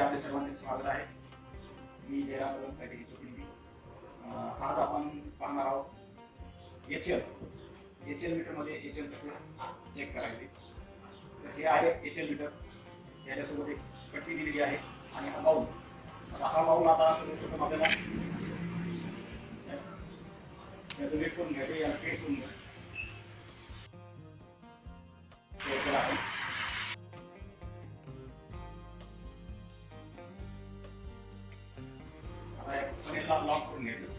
मध्ये आपले सर्वांचे स्वागत आहे. मी जयराम कॅटेगरीचे प्रतिनिधी. आज आपण पाहणार आहोत एचएल मीटरमध्ये एचएल कसं चेक करायचे. तर हे आहे एचएल मीटर. याच्यासोबत एक पट्टी दिलेली आहे आणि हा बाऊल आता सर्वप्रथम आपल्याला याचं वेट करून घ्यायचं. याला पेट करून घ्या. लॉक करून घ्यायचं.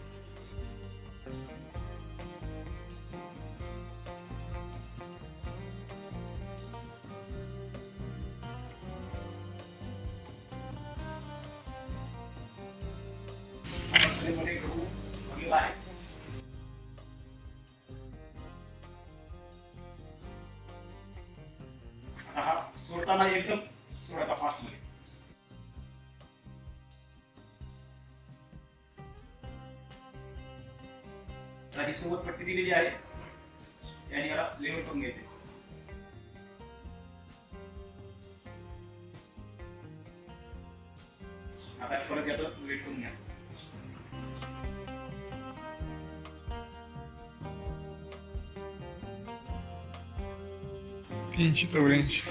मध्ये गहू भरलेला आहे. आता हा सोडताना एकदम सोडायचा फास्ट मध्ये. ही सोबत पट्टी दिलेली आहे. याने याला लेवल करून घ्यायचे. आता परत याचं वेट करून घ्या. तीनशे 84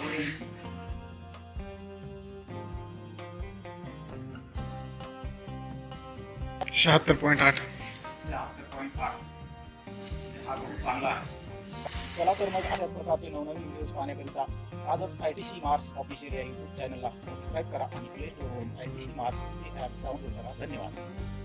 76.8. हा खूप चांगला आहे. चला तर मग अशाच प्रकारचे नवनवीन व्हिडिओज पाहण्याकरिता आजच ITC मार्क्स ऑफिशियल या यूट्यूब चॅनलला सबस्क्राईब करा आणि प्ले स्टोअरवरून ITC मार्क्स हे ॲप डाउनलोड करा. धन्यवाद.